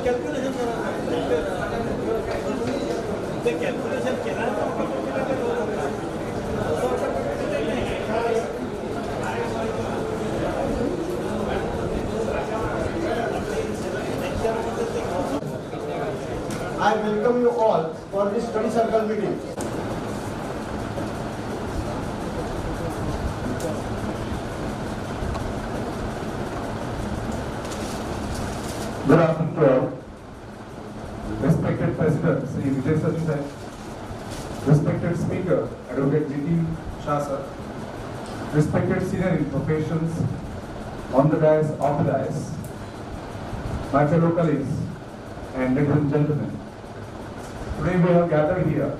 I welcome you all for this study circle meeting. Good afternoon to all. Respected President, Sri Vijay Sir, respected Speaker, Advocate Nitin Shah Sir, respected senior in professions, on the dais, off the dais, my fellow colleagues, and ladies and gentlemen. Today we have gathered here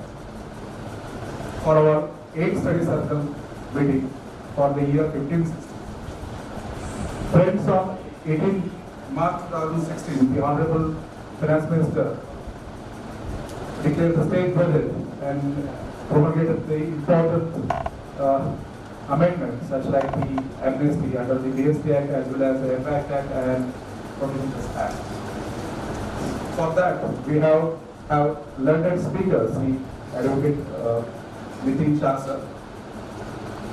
for our 8th study circle meeting for the year 1516. Friends, on 18 March 2016, the Honorable Finance Minister declared the state budget and promulgated the important amendments such like the amnesty under the DST Act as well as the Impact Act and Provisions Act. For that, we have learned speakers, the Advocate Nitin Shah Sir.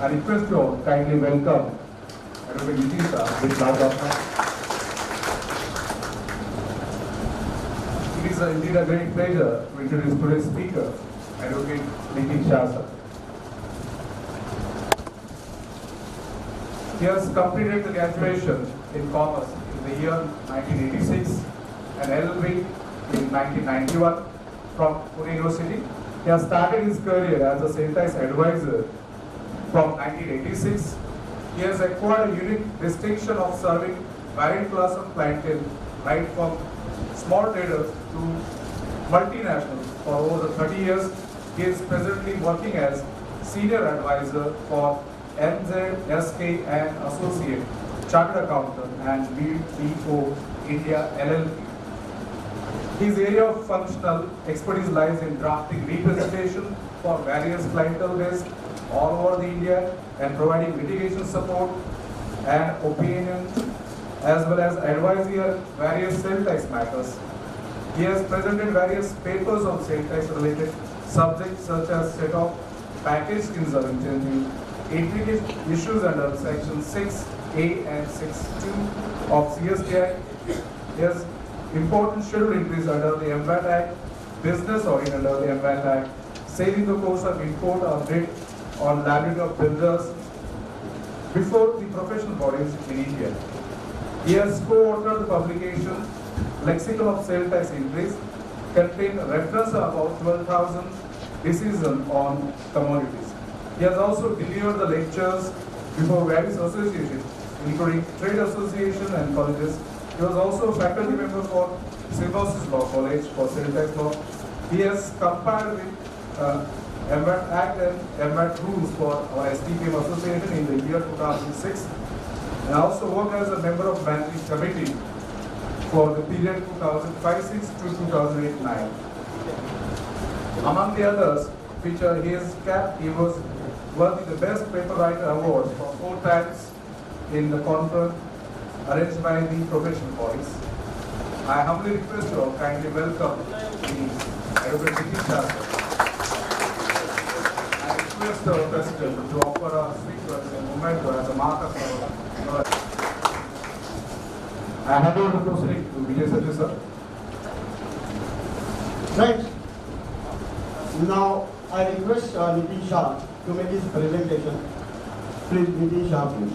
I request you all kindly welcome Advocate Nitin Shah with loud applause. It is indeed a great pleasure to introduce today's speaker, Advocate Nitin Shah Sir. He has completed the graduation in Commerce in the year 1986 and LLB in 1991 from Pune University. He has started his career as a sales tax advisor from 1986. He has acquired a unique distinction of serving varied class of clientele, right from small traders to multinationals for over 30 years. He is presently working as senior advisor for NZSK and Associate Chartered Accountant and BDO India LLP. His area of functional expertise lies in drafting representation for various clientele base all over the India and providing litigation support and opinion as well as advising on various sales tax matters. He has presented various papers on sales tax related subjects such as set of package incentive, intricate issues under section 6A and 6.2 of CST Act. He has important schedule entries under the MVAT Act, business audit under the MVAT Act, sailing the course of import update on liability of builders before the professional bodies in India. He has co-authored the publication Lexicon of Sales Tax Entries, contain reference about 12,000 decisions on commodities. He has also delivered the lectures before various associations, including trade association and colleges. He was also a faculty member for Symbiosis Law College for Sales Tax Law. He has compiled with MVAT Act and MVAT rules for our STPM association in the year 2006. And also worked as a member of managing committee for the period 2005-6 to 2008-9. Among the others, feature his cap, he was worthy the Best Paper Writer Award for 4 times in the conference arranged by the professional bodies. I humbly request you all kindly welcome the Advocate Nitin Shah. I request our President to offer a speech and memento as a mark of our. I hand over the proceeding to Vijay Sir. Friends, now I request Nitin Shah to make his presentation. Please, Nitin Shah, please.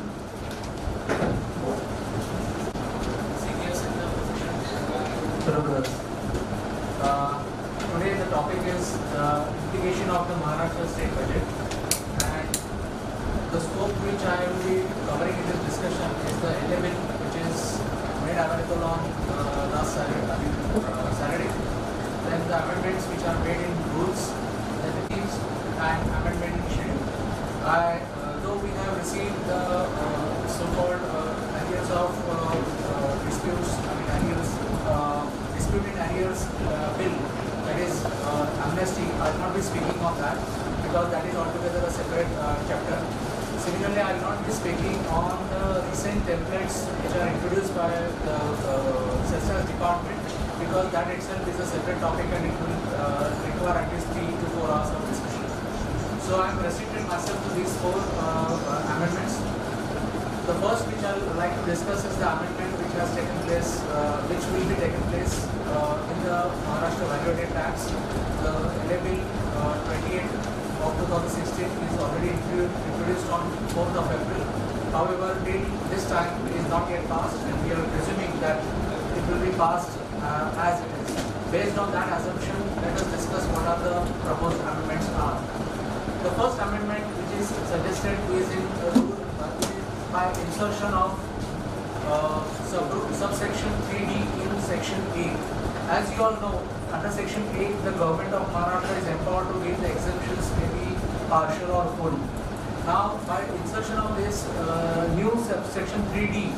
Today the topic is the implication of the Maharashtra state budget, and the scope which I will be covering in this discussion is the element which is made available on last Saturday. Then the amendments which are made in rules, entities and amendment in schedule. Though we have received the so-called arrears of disputes, disputed arrears bill, that is amnesty. I will not be speaking on that because that is altogether a separate chapter. Similarly, I will not be speaking on the recent templates which are introduced by the Sales Tax Department because that itself is a separate topic and it will require at least 3 to 4 hours of discussion. So I am restricted myself to these 4 amendments. The first which I would like to discuss is the amendment which has taken place, which will be taken place in the Maharashtra Value-Added Tax. The LA Bill 28 of 2016 is already introduced on 4th of April. However, till this time it is not yet passed, and we are presuming that it will be passed as it is. Based on that assumption, let us discuss what are the proposed amendments are. The first amendment which is suggested is in rule by insertion of subsection 3D in section 8. As you all know, under section 8, the government of Maharashtra is empowered to give the exemptions, maybe partial or full. Now, by insertion of this new subsection 3D,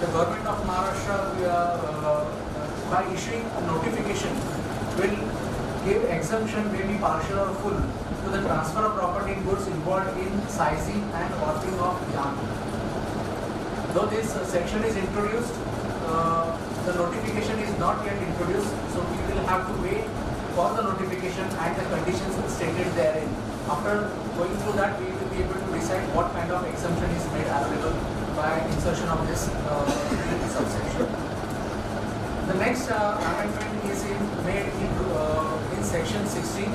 the government of Maharashtra, by issuing a notification, will give exemption, maybe partial or full, to the transfer of property goods involved in sizing and warping of yarn. Though this section is introduced, the notification is not yet introduced, so we will have to wait for the notification and the conditions stated therein. After going through that, we will be able to decide what kind of exemption is made available by insertion of this subsection. The next amendment is made in section 16,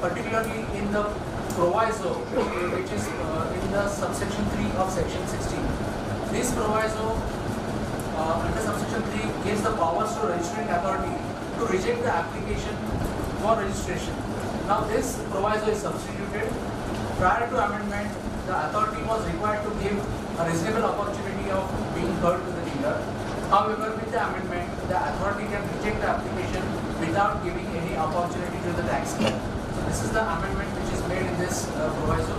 particularly in the proviso, which is in the subsection 3 of section 16. This proviso under subsection 3 gives the powers to registering authority to reject the application for registration. Now this proviso is substituted. Prior to amendment, the authority was required to give a reasonable opportunity of being heard to the dealer. However, with the amendment, the authority can reject the application without giving any opportunity to the taxpayer. So this is the amendment which is made in this proviso.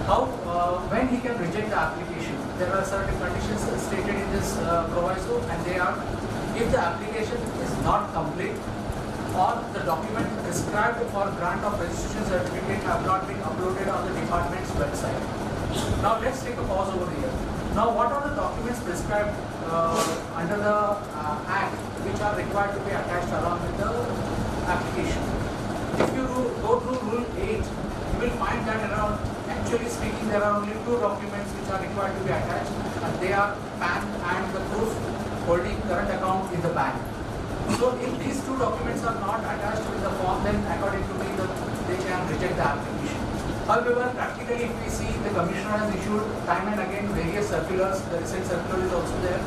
How, when he can reject the application, there are certain conditions stated in this proviso, and they are: if the application is not complete, or the document prescribed for grant of registration certificate have not been uploaded on the department's website. Now let's take a pause over here. Now what are the documents prescribed under the Act which are required to be attached along with the application? If you go through Rule 8, you will find that around, actually speaking, there are only 2 documents which are required to be attached, and they are PAN and the proof holding current account in the bank. So if these 2 documents are not attached with the form, then according to me, they can reject the application. However, practically if we see, the Commissioner has issued time and again various circulars. The recent circular is also there,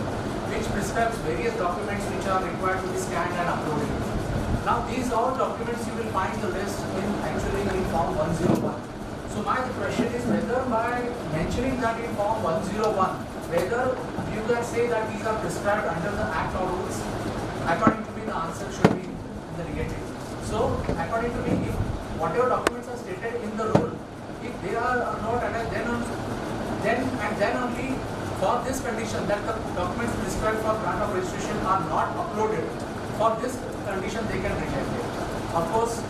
which prescribes various documents which are required to be scanned and uploaded. Now these all documents you will find the list actually in form 101. So my question is whether by mentioning that in form 101, whether you can say that these are prescribed under the Act or rules. According to me, the answer should be in the negative. So according to me, if whatever documents are stated in the rule, if they are not attached, then only for this condition that the documents prescribed for grant of registration are not uploaded, for this condition they can reject it. Of course,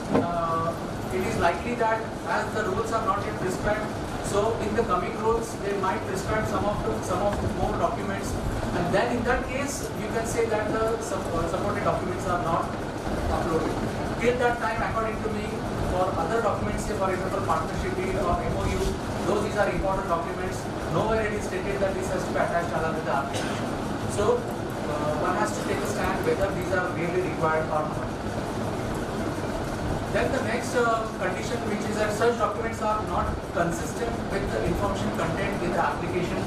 it is likely that as the rules are not yet prescribed, so in the coming rules they might prescribe some of the more documents, and then in that case you can say that the supported documents are not uploaded. Till that time, according to me, for other documents, say for example partnership deed or MOU, though these are important documents, nowhere it is stated that this has to be attached along with the application. So one has to take a stand whether these are really required or not. Then the next condition, which is that such documents are not consistent with the information contained in the application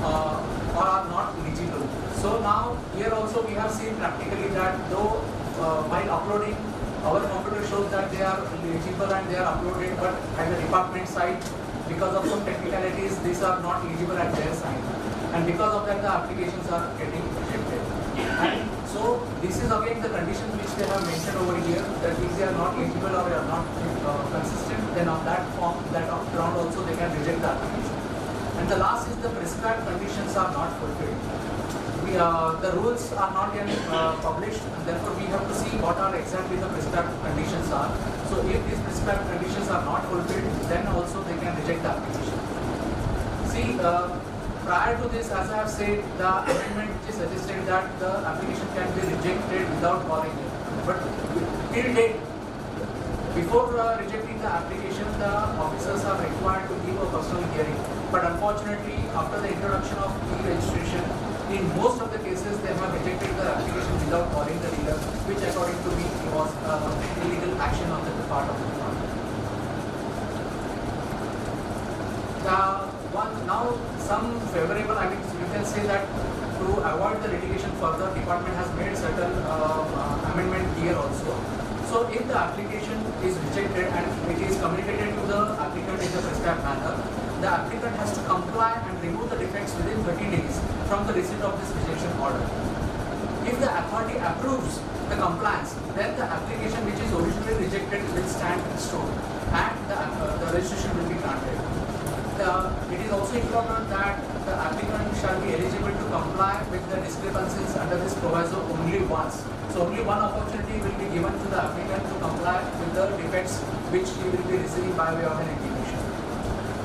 or are not legible. So now here also we have seen practically that though while uploading, our computer shows that they are legible and they are uploaded, but at the department side, because of some technicalities, these are not legible at their side, and because of that the applications are getting rejected. And so this is again the condition which they have mentioned over here, that if they are not legible or they are not consistent, then on that form, that ground also they can reject the application. And the last is the prescribed conditions are not fulfilled. The rules are not yet published, and therefore we have to see what are exactly the prescribed conditions are. So if these prescribed conditions are not fulfilled, then also they can reject the application. See, prior to this, as I have said, the amendment which is suggested that the application can be rejected without calling it. But till date, before rejecting the application, the officers are required to give a personal hearing. But unfortunately, after the introduction of e-registration, in most of the cases, they have rejected the application without calling the dealer, which according to me was illegal action on the part of the department. Now, some favorable, I mean, you can say that to avoid the litigation further, department has made certain amendment here also. So if the application is rejected and it is communicated to the applicant in the prescribed manner, the applicant has to comply and remove the defects within 30 days from the receipt of this rejection order. If the authority approves the compliance, then the application which is originally rejected will stand restored and the registration will be granted. It is also important that the applicant shall be eligible to comply with the discrepancies under this proviso only once. So only one opportunity will be given to the applicant to comply with the defects which he will be receiving by way of an intimation.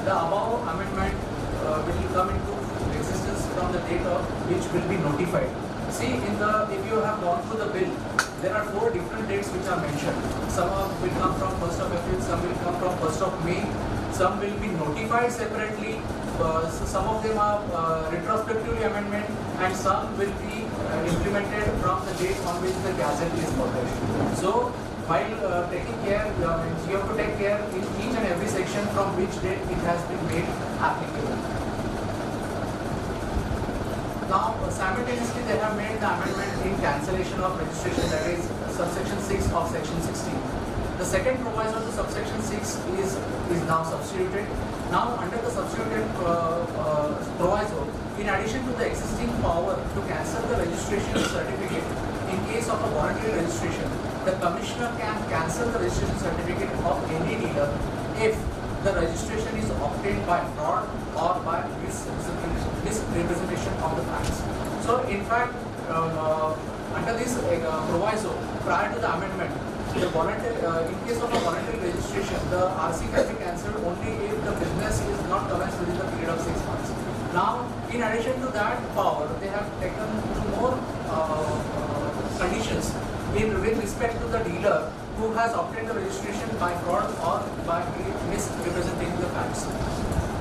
The above amendment will come into existence from the date of which will be notified. See, if you have gone through the bill, there are 4 different dates which are mentioned. Some will come from 1st of April, some will come from 1st of May, some will be notified separately, so some of them are retrospectively amendment, and some will be implemented from the date on which the gazette is published. So while taking care, you have to take care in each and every section from which date it has been made applicable. Now, simultaneously they have made the amendment in cancellation of registration, that is subsection 6 of section 16. The second proviso to subsection 6 is now substituted. Now, under the substituted proviso, in addition to the existing power to cancel the registration certificate in case of a voluntary registration, the commissioner can cancel the registration certificate of any dealer if the registration is obtained by fraud or by misrepresentation of the facts. So, in fact, under this proviso, prior to the amendment, the in case of a voluntary registration, the RC can be cancelled only if the business is not commenced within the period of 6 months. Now, in addition to that power, they have taken more conditions with respect to the dealer who has obtained the registration by fraud or by misrepresenting the facts.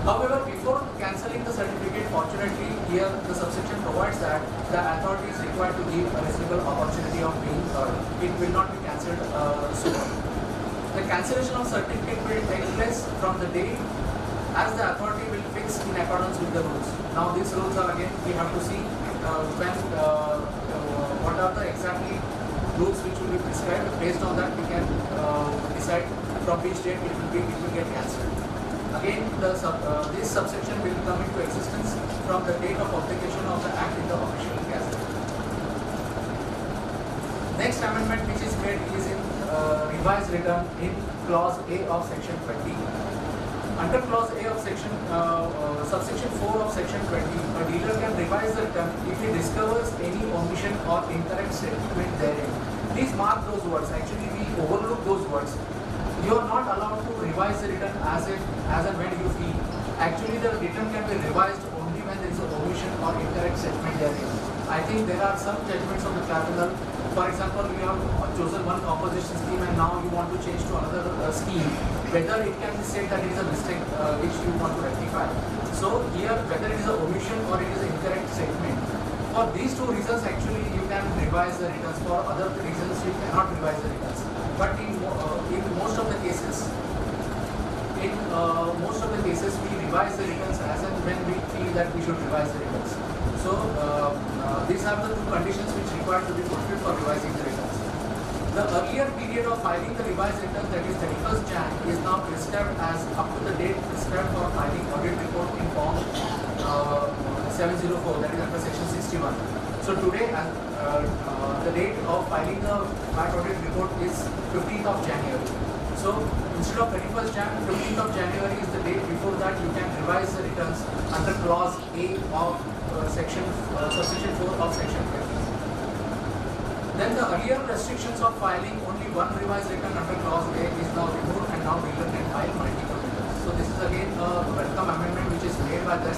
However, before cancelling the certificate, fortunately, here the subsection provides that the authority is required to give a reasonable opportunity of being heard. It will not be cancelled soon. The cancellation of certificate will take place from the day as the authority will fix in accordance with the rules. Now, these rules are again, we have to see what are the exactly rules which will be prescribed. Based on that, we can decide from which date it will get cancelled. Again, this subsection will come into existence from the date of publication of the Act in the official gazette. Next amendment which is made is in revised return in clause A of section 20. Under clause A of subsection 4 of section 20, a dealer can revise the return if he discovers any omission or incorrect statement therein. Please mark those words. Actually, we overlook those words. You are not allowed to revise the return as and when you feel. Actually, the return can be revised only when there is an omission or incorrect statement therein. I think there are some judgments of the tribunal. For example, you have chosen one composition scheme and now you want to change to another scheme. Whether it can be said that it is a mistake which you want to rectify. So here, whether it is an omission or it is an incorrect statement. For these 2 reasons, actually, you can revise the returns. For other reasons, you cannot revise the returns. But in most of the cases, we revise the returns as and when we feel that we should revise the returns. So these are the 2 conditions which require to be fulfilled for revising the returns. The earlier period of filing the revised return, that is 31st Jan, is now prescribed as up to the date prescribed for filing audit report in form 704, that is under section 61. So today, the date of filing the VAT audit report is 15th of January. So instead of 31st Jan, 15th of January is the date. Before that, you can revise the returns under clause A of subsection 4 of section 20. Then the earlier restrictions of filing only one revised return under clause A is now removed, and now dealer can file multiple returns. So this is again a welcome amendment which is made by them.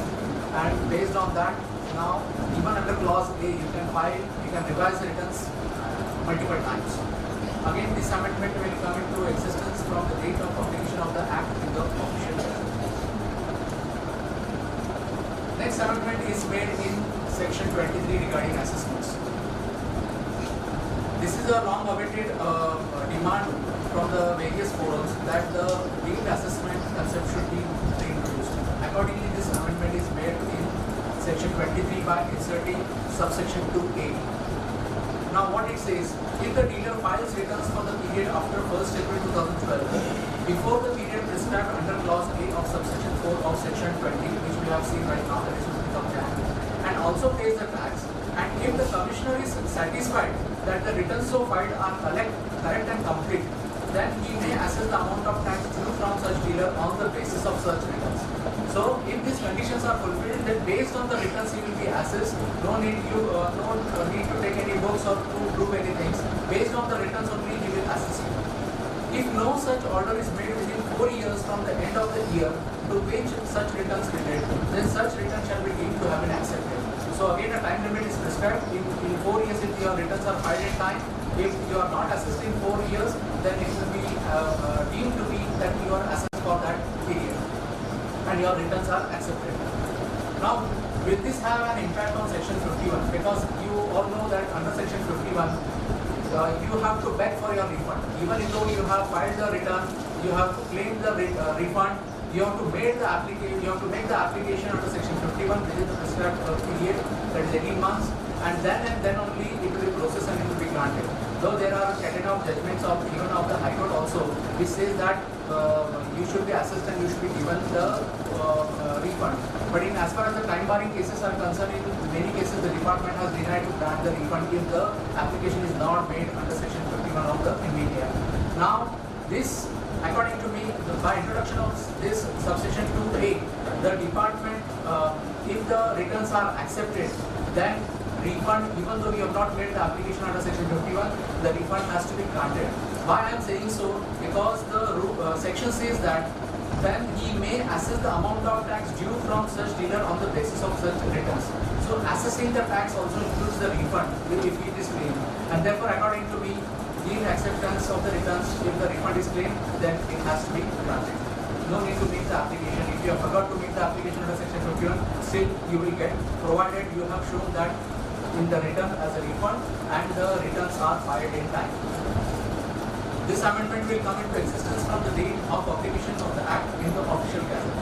and based on that, now even under clause A, you can revise the returns multiple times. Again, this amendment will come into existence from the date of publication of the Act in the official gazette. Next amendment is made in section 23 regarding assessments. This is a long-awaited demand from the various forums that the field assessment concept should be reintroduced. Accordingly, this amendment is made in section 23 by inserting subsection 2A. Now what it says, if the dealer files returns for the period after 1st April 2012, before the period prescribed under clause A of subsection 4 of section 20, which we have seen right now, that is 15th of January, and also pays the tax, and if the commissioner is satisfied that the returns so filed are correct and complete, then he may assess the amount of tax due from such dealer on the basis of such returns. So, if these conditions are fulfilled, then based on the returns he will be assessed. No need to take any books or to prove anything. Based on the returns only he will assess you. If no such order is made within 4 years from the end of the year to which such returns relate, then such return shall be deemed to have been accepted. So again, a time limit is prescribed. In 4 years, if your returns are filed in time, if you are not assessed in 4 years, then it will be deemed to be that you are assessed for that period and your returns are accepted. Now, will this have an impact on section 51? Because you all know that under section 51, you have to beg for your refund. Even though you have filed the return, you have to claim the refund. You have to make the application. You have to make the application under section 51 within the prescribed period, that is 18 months, and then only it will be processed and it will be granted. Though there are certain of judgments of even of the High Court also, which says that you should be assessed and you should be given the refund. But in as far as the time barring cases are concerned, in many cases the department has denied to grant the refund if the application is not made under section 51 of the MBDA. Now, this, according to me, by introduction of this subsection 2A, the department, if the returns are accepted, then refund, even though you have not made the application under section 51, the refund has to be granted. Why I am saying so? Because the section says that then he may assess the amount of tax due from such dealer on the basis of such returns. So assessing the tax also includes the refund if it is claimed. And therefore, according to me, in acceptance of the returns, if the refund is claimed, then it has to be granted. No need to make the application. If you have forgot to make the application under section 51, still you will get, provided you have shown that in the return as a refund and the returns are filed in time. This amendment will come into existence from the date of publication of the Act in the official gazette.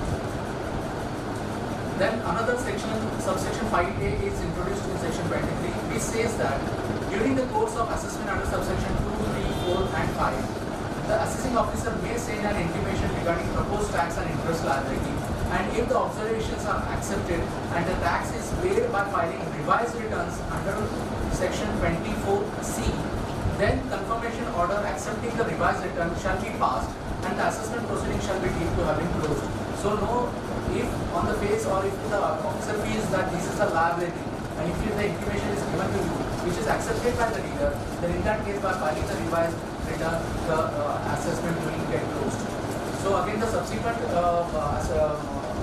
Then another section, subsection 5A, is introduced in section 23, which says that during the course of assessment under subsection 2, 3, 4 and 5, the assessing officer may send an intimation regarding proposed tax and interest liability, and if the observations are accepted and the tax is paid by filing revised returns under section 24C, then confirmation order accepting the revised return shall be passed and the assessment proceeding shall be deemed to have been closed. So no, if on the face or if the officer feels that this is a liability and if the intimation is given to you which is accepted by the dealer, then in that case by filing the revised return, the assessment will get closed. So again, the subsequent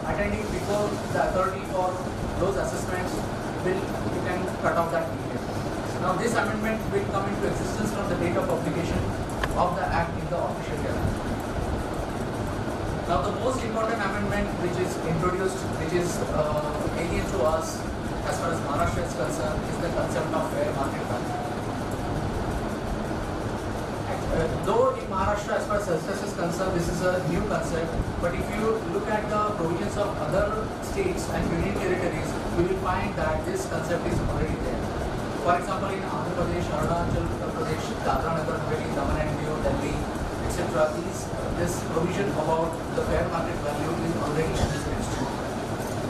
attending before the authority for those assessments you can cut off that period. Now this amendment will come into existence from the date of publication of the Act in the official gazette. Now the most important amendment which is introduced, which is alien to us as far as Maharashtra is concerned, is the concept of fair market value. Though in Maharashtra, as far as success is concerned, this is a new concept, but if you look at the provisions of other states and union territories, you will find that this concept is already there. For example, in Andhra Pradesh, Arunachal Pradesh, Dadra Nagar Haveli, Daman and Diu, Delhi, etc., this provision about the fair market value is already exists.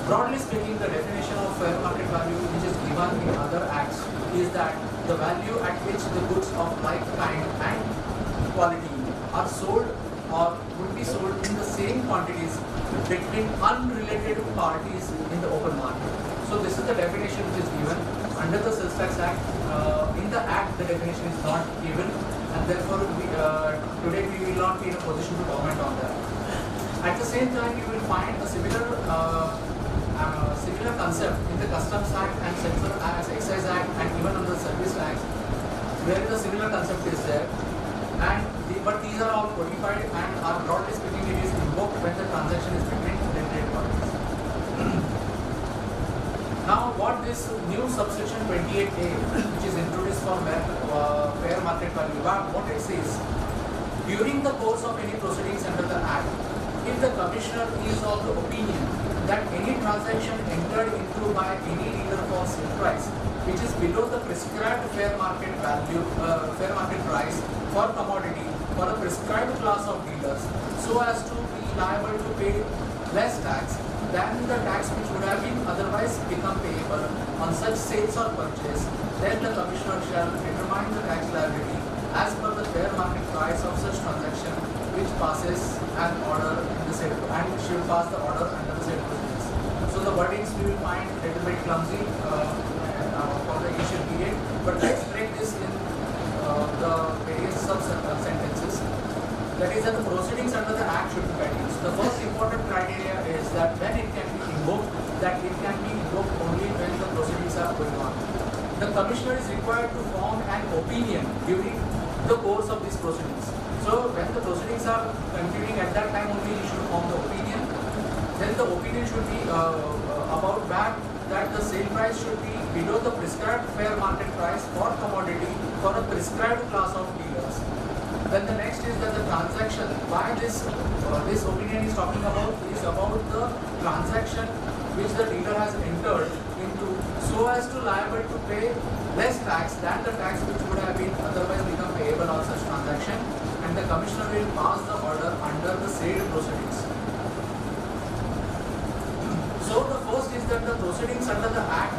Broadly speaking, the definition of fair market value which is given in other acts is that the value at which the goods of like kind and quality are sold or would be sold in the same quantities between unrelated parties in the open market. So this is the definition which is given. Under the Sales Tax Act, in the Act the definition is not given, and therefore today we will not be in a position to comment on that. At the same time, you will find a similar similar concept in the Customs Act and Excise Act and even under the Service Act, where the similar concept is there. But these are all codified and are broadly speaking it is invoked when the transaction is between related parties. Now what this new subsection 28A, which is introduced for fair market value, what it says, during the course of any proceedings under the Act, if the Commissioner is of the opinion that any transaction entered into by any dealer for sale price, which is below the prescribed fair market value, fair market price for commodity for a prescribed class of dealers, so as to be liable to pay less tax than the tax which would have been otherwise become payable on such sales or purchase, then the Commissioner shall determine the tax liability as per the fair market price of such transaction, which passes an order in the said and should pass the order under the said proceedings. So the wordings we will find a little bit clumsy for the initial period, but let's break this in the various sub-sentences. That is that the proceedings under the Act should be continued. So the first important criteria is that when it can be invoked, that it can be invoked only when the proceedings are going on. The Commissioner is required to form an opinion during the course of these proceedings. So when the proceedings are continuing, at that time only he should form the opinion. Then the opinion should be about that the sale price should be below the prescribed fair market price for commodity for a prescribed class of dealers. Then the next is that the transaction, why this opinion is talking about is about the transaction which the dealer has entered into so as to liable to pay less tax than the tax which would have been otherwise become payable on such transaction, and the Commissioner will pass the order under the said proceedings. So the first is that the proceedings under the Act,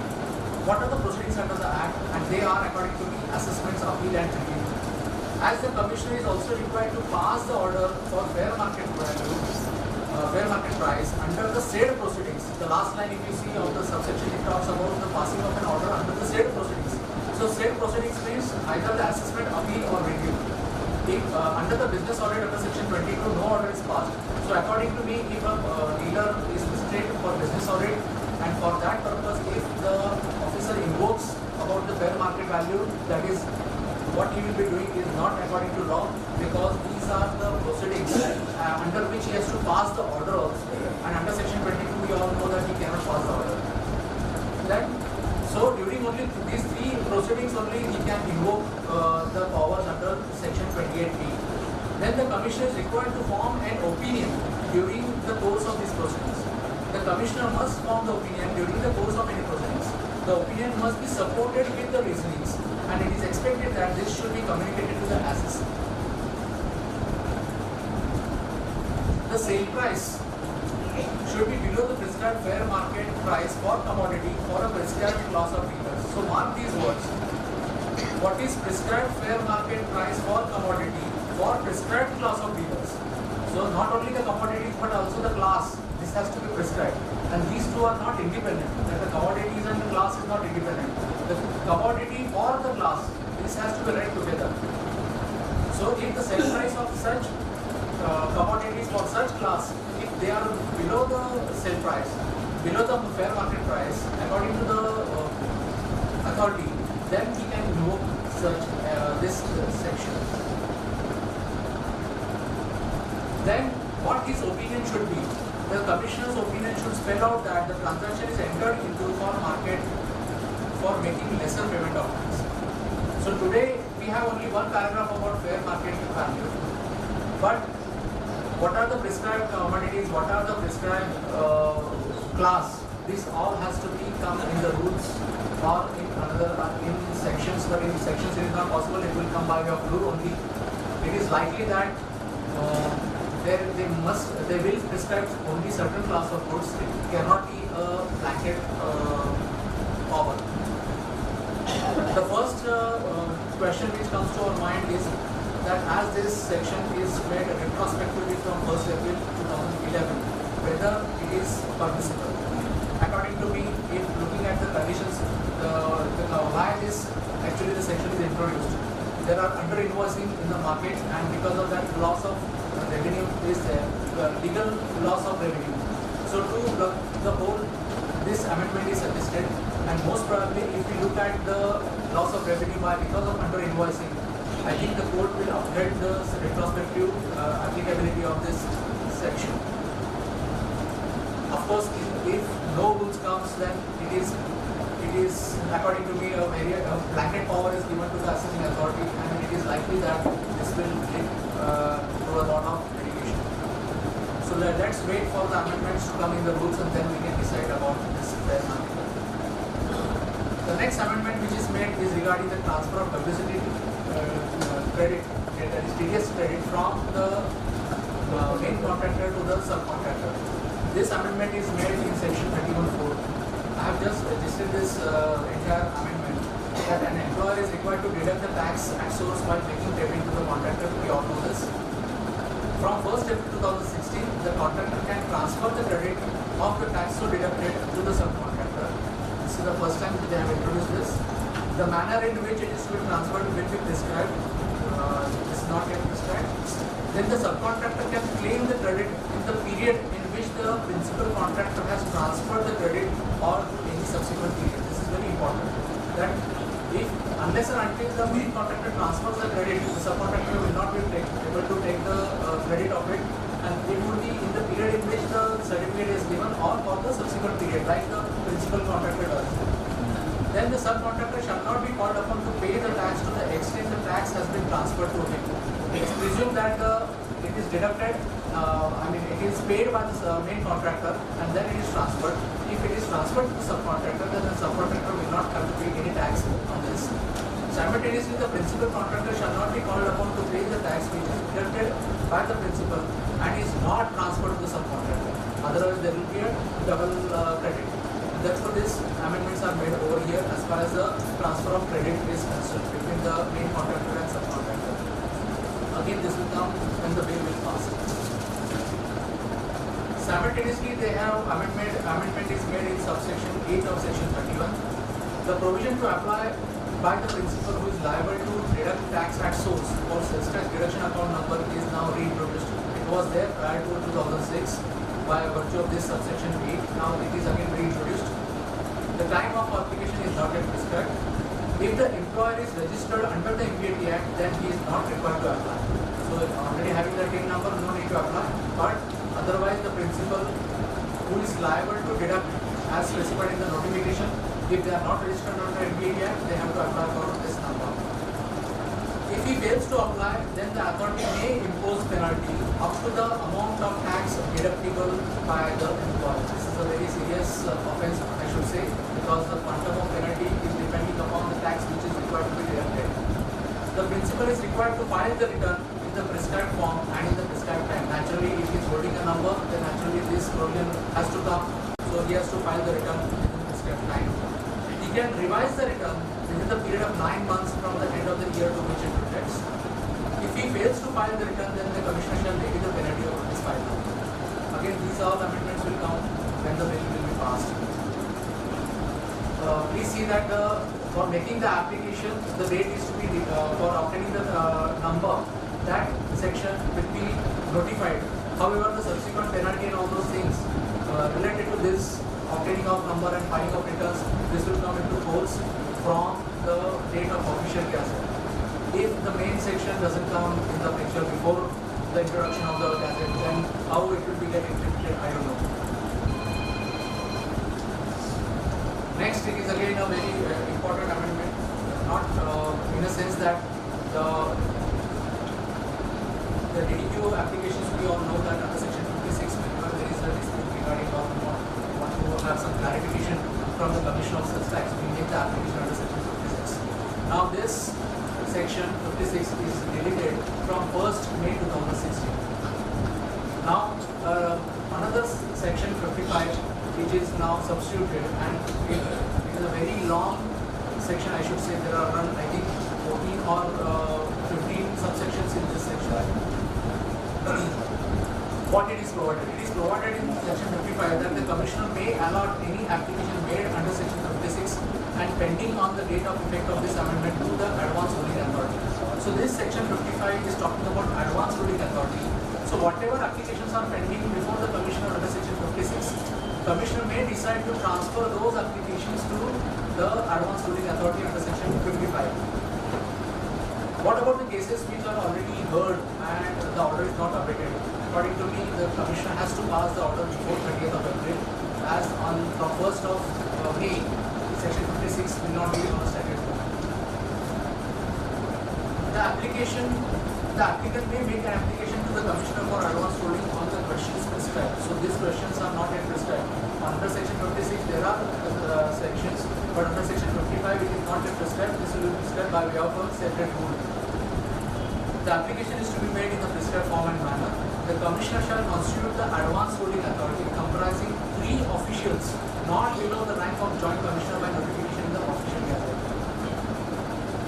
what are the proceedings under the Act? And they are according to me assessments, appeal and review. As the Commissioner is also required to pass the order for fair market value, fair market price under the said proceedings. The last line if you see of the subsection it talks about the passing of an order under the said proceedings. So said proceedings means either the assessment, appeal or review. If under the business audit under section 22 no order is passed. So according to me, if a dealer is visited for business audit and for that purpose if the officer invokes about the fair market value, that is what he will be doing is not according to law, because these are the proceedings under which he has to pass the order also. And under section 22 we all know that he cannot pass the order. So during only these three proceedings only he can invoke the powers under section 28B. Then the Commissioner is required to form an opinion during the course of these proceedings. The Commissioner must form the opinion during the course of any proceedings. The opinion must be supported with the reasonings, and it is expected that this should be communicated to the assessor. The sale price should be below the prescribed fair market price for commodity for a prescribed class of dealers. So mark these words. What is prescribed fair market price for commodity for prescribed class of dealers? So not only the commodities but also the class. This has to be prescribed. And these two are not independent. That the commodities and the class is not independent. The commodity or the class, this has to be read together. So if the sale price of such commodities for such class, if they are below the sale price, below the fair market price, according to the authority, then he can invoke such this section. Then what his opinion should be? The Commissioner's opinion should spell out that the transaction is entered into for market for making lesser payment of tax. So today we have only one paragraph about fair market value. But what are the prescribed commodities? What are the prescribed class? This all has to be come in the rules or in another in sections. But in sections it is not possible. It will come by way of rule only. It is likely that they will prescribe only certain class of goods. It cannot be a blanket power. The first question which comes to our mind is that as this section is made retrospectively from 1st April 2011, whether it is permissible. According to me, if looking at the conditions, why this actually the section is introduced, there are under invoicing in the market, and because of that loss of revenue is there, legal loss of revenue. So to the whole this amendment is suggested, and most probably if we look at the loss of revenue by because of under invoicing, I think the court will upgrade the retrospective applicability of this section. Of course, if no rules comes, then it is according to me a blanket power is given to the assessing authority, and it is likely that this will lead to a lot of litigation. So let's wait for the amendments to come in the rules, and then we can decide about this fair market. The next amendment which is made is regarding the transfer of publicity credit, that is TDS credit, from the main contractor to the subcontractor. This amendment is made in section 31(4). I have just registered this entire amendment that an employer is required to deduct the tax at source while making payment to the contractor free of notice. From 1st April 2016, the contractor can transfer the credit of the tax so deducted to the subcontractor. This is the first time that they have introduced this. The manner in which it is to be transferred will be prescribed. This is not yet prescribed. Then the subcontractor can claim the credit in the period in which the principal contractor has transferred the credit or any subsequent period. This is very important. That if unless and until the main contractor transfers the credit, the subcontractor will not be able to take the credit of it, and it would be in the period in which the certificate is given or for the subsequent period, like the principal contractor does. Then the subcontractor shall not be called upon to pay the tax to the extent the tax has been transferred to him. It is presumed that it is deducted, it is paid by the main contractor and then it is transferred. If it is transferred to the subcontractor, then the subcontractor will not have to pay any tax on this. Simultaneously, the principal contractor shall not be called upon to pay the tax which is deducted by the principal and is not transferred to the subcontractor. Otherwise, there will be a double credit. That's what these amendments are made over here as far as the transfer of credit is concerned between the main contractor and subcontractor. Again, this will come when the bill will pass. Simultaneously, they have amendment is made in subsection 8 of section 31. The provision to apply by the principal who is liable to deduct tax at source or sales tax deduction account number is now reintroduced. It was there prior to 2006 by virtue of this subsection 8. Now it is again reintroduced. The time of application is not yet prescribed. If the employer is registered under the MPAT Act, then he is not required to apply. So already having the TIN number, no need to apply. But otherwise, the principal who is liable to deduct as specified in the notification, if they are not registered under the MPAT Act, they have to apply for this number. If he fails to apply, then the authority may impose penalty up to the amount of tax deductible by the employer. This is a very serious offence, I should say, because the quantum of penalty is depending upon the tax which is required to be deducted. The principal is required to file the return in the prescribed form and in the prescribed time. Naturally, if he is holding a number, then naturally this provision has to come. So he has to file the return within the prescribed time. He can revise the return within the period of 9 months from the end of the year to which it reflects. If he fails to file the return, then the commissioner shall levy the penalty of this file. Again, these all amendments will come when the bill will be passed. Please see that for making the application, the date is to be for obtaining the number. That section will be notified. However, the subsequent penalty and all those things related to this obtaining of number and filing of returns, this will come into force from the date of official gazette. If the main section doesn't come in the picture before the introduction of the gazette, then how it will be getting implemented, I don't know. Next, it is again a very important amendment, not in a sense that the DDQ applications, we all know that under section 56, whenever there is a dispute regarding or want to have some clarification from the Commission of Sales Tax, we make the application under section 56. Now this section 56 is deleted from 1st May 2016. Now another section 55 which is now substituted, and it is a very long section, I should say. There are around, I think, 14 or 15 subsections in this section. What it is provided? It is provided in section 55 that the commissioner may allot any application made under section 56 and pending on the date of effect of this amendment to the advance ruling authority. So this section 55 is talking about advance ruling authority. So whatever applications are pending before the commissioner under section 56, Commissioner may decide to transfer those applications to the Advanced Ruling Authority under section 55. What about the cases which are already heard and the order is not abated? According to me, the Commissioner has to pass the order before 30th of April, as on from 1st of May, section 56 will not be on a statutory. The applicant may make an application to the Commissioner for advance ruling on the questions prescribed. So these questions are not yet prescribed. Under section 56 there are sections, but under section 55 it is not yet prescribed. This will be prescribed by way of a separate rule. The application is to be made in the prescribed form and manner. The Commissioner shall constitute the advance ruling authority comprising 3 officials not below the rank of Joint Commissioner by notification in the official gazette.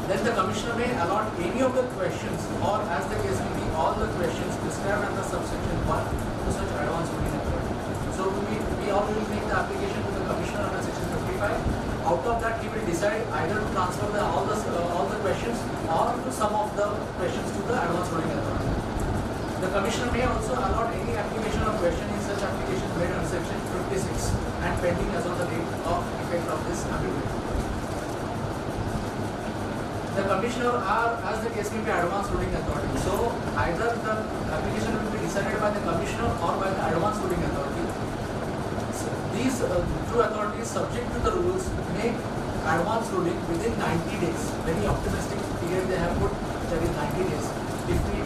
Then the Commissioner may allot any of the questions, or as the case may be, all the questions prescribed under subsection 1 to such advance ruling authority. So we all will make the application to the Commissioner under section 55. Out of that, he will decide either to transfer all the questions or to some of the questions to the advance ruling authority. The Commissioner may also allot any application of question in such application made under section 56 and pending as on the date of effect of this amendment. The Commissioner are, as the case may be, advance ruling authority. So either the application will be decided by the Commissioner or by the advance ruling authority. So these 2 authorities, subject to the rules, make advance ruling within 90 days. Very optimistic period they have put, that is 90 days. If we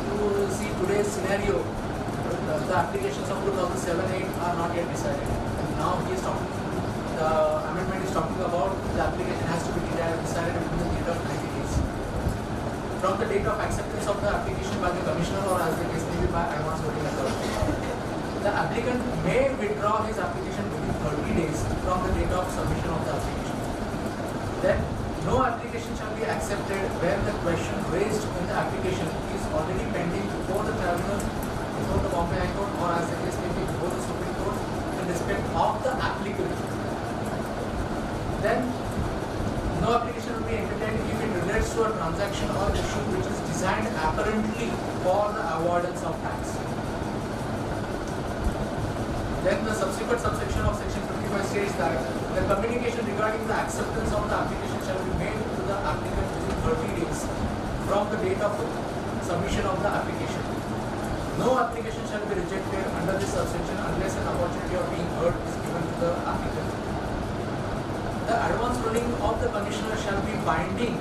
see today's scenario, the applications of 2007-8 are not yet decided. And now he is talking, the amendment is talking about the application has to be decided within the period of 90 days. From the date of acceptance of the application by the Commissioner or as the case may be by advance ruling authority. The applicant may withdraw his application within 30 days from the date of submission of the application. Then no application shall be accepted where the question raised in the application is already pending before the tribunal, before the Bombay High Court, or as the case may be before the Supreme Court in respect of the applicant. Then no application will be entertained if it relates to a transaction or issue which is designed apparently for the avoidance of tax. Then the subsequent subsection of section 55 states that the communication regarding the acceptance of the application shall be made to the applicant within 30 days from the date of submission of the application. No application shall be rejected under this subsection unless an opportunity of being heard is given to the applicant. The advance ruling of the Commissioner shall be binding.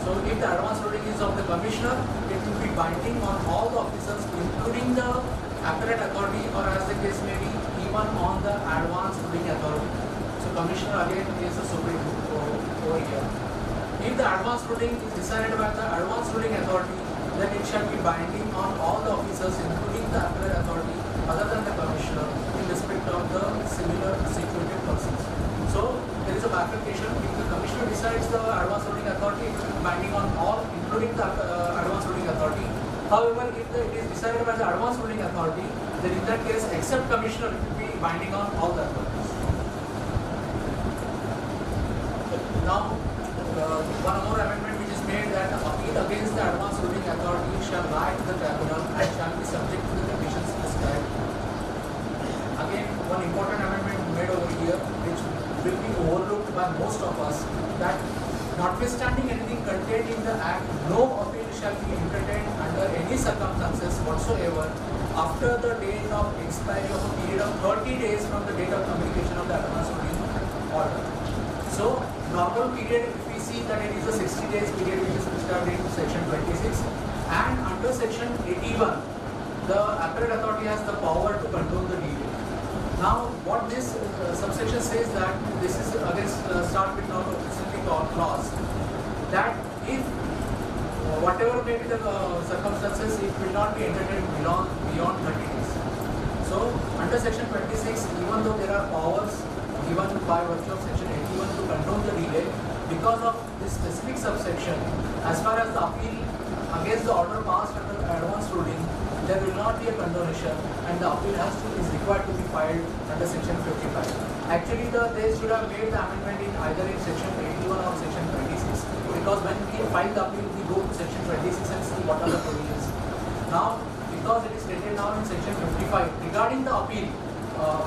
So if the advance ruling is of the Commissioner, it will be binding on all the officers, including the appellate authority, or as the case may be, even on the advance ruling authority. So Commissioner again is the Supreme Court over here. If the advance ruling is decided by the advance ruling authority, then it shall be binding on all the officers, including the appellate authority, other than the Commissioner, in respect of the similar situated persons. So there is a bifurcation. If the Commissioner decides the advance ruling authority, it will be binding on all, including the advance ruling authority. However, if it is decided by the advance ruling authority, then in that case, except Commissioner, it will be binding on all the authorities. Now, one more amendment which is made, that appeal against the advance ruling authority shall lie to the tribunal and shall be subject to the conditions prescribed. Again, one important amendment made over here, which will be overlooked by most of us, that notwithstanding anything contained in the Act, no appeal shall be entertained under any circumstances whatsoever after the date of expiry of a period of 30 days from the date of communication of the advance ruling order. So, normal period, if we see that it is a 60 days period which is prescribed in section 26, and under section 81, the appellate authority has the power to control the delay. Now, what this subsection says, that this is against start with not recently clause, that if whatever may be the circumstances, it will not be entertained beyond 30 days. So, under section 26, even though there are powers given by virtue of section 81 to control the delay, because of this specific subsection, as far as the appeal against the order passed under the advance ruling, there will not be a condonation, and the appeal is required to be filed under section 55. Actually, they should have made the amendment in either in section 81 or section 26, because when we file the appeal, we go to section 26 and see what are the provisions. Now, because it is stated now in section 55 regarding the appeal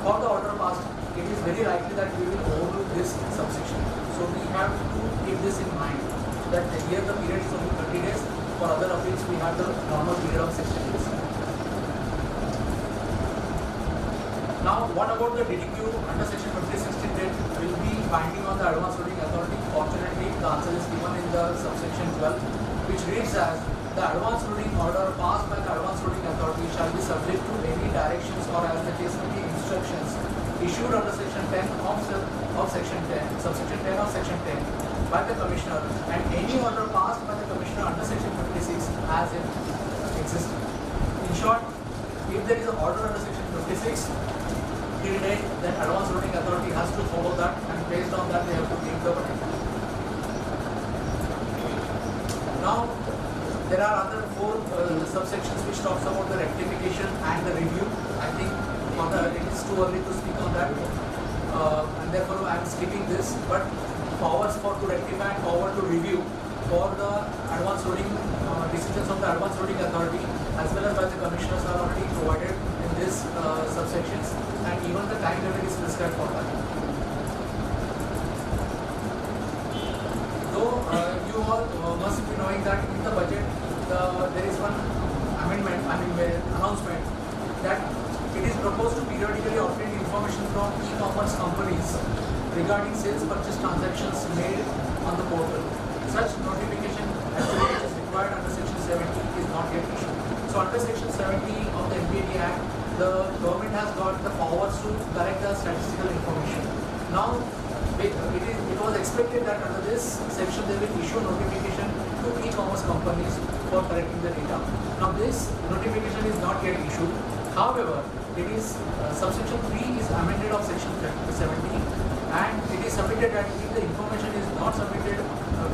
for the order passed, it is very likely that we will overlook this subsection. So we have to keep this in mind that here the period is only 30 days. For other appeals, we have the normal period of 60 days. Now, what about the DDQ under section 5016 will be binding on the advance loading authority? Fortunately, the answer is given in the subsection 12, which reads as the advance loading order passed by the advance loading authority shall be subject to any directions or as the case may be instructions issued under section 10 of section 10, subsection 10 of section 10 by the commissioner, and any order passed by the commissioner under section 56 as in existing. In short, if there is an order under section 56 till date, then advance loading authority has to follow that, and based on that they have to give the budget. Now, there are other four subsections which talks about the rectification and the review. I think it is too early to speak on that, and therefore I am skipping this. But powers for to rectify and power to review for the advance loading decisions of the advance loading authority as well as by the commissioners are already provided in this subsections, and even the time limit is prescribed for that. Though you all must be knowing that in the budget there is one amendment, announcement that it is proposed to periodically obtain information from e-commerce companies regarding sales purchase transactions made on the portal. Such notification actually which is required under section 70 is not yet issued. So under section 70 of the MPAD Act, the government has got the powers to collect the statistical information. Now, it was expected that under this section they will issue notification to e-commerce companies for collecting the data. Now this notification is not yet issued. However, it is subsection 3 is amended of section 70, and it is submitted that if the information is not submitted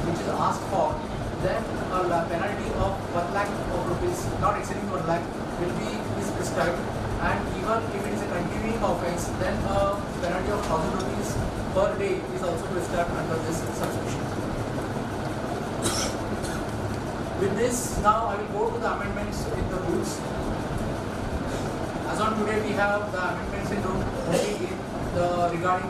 which is asked for, then a penalty of 1 lakh of rupees, not exceeding 1 lakh, will be prescribed, and even if it is a continuing offence, then a penalty of 1000 rupees per day is also prescribed under this subsection. With this, now I will go to the amendments in the rules. As on today, we have the amendments in rule only in the regarding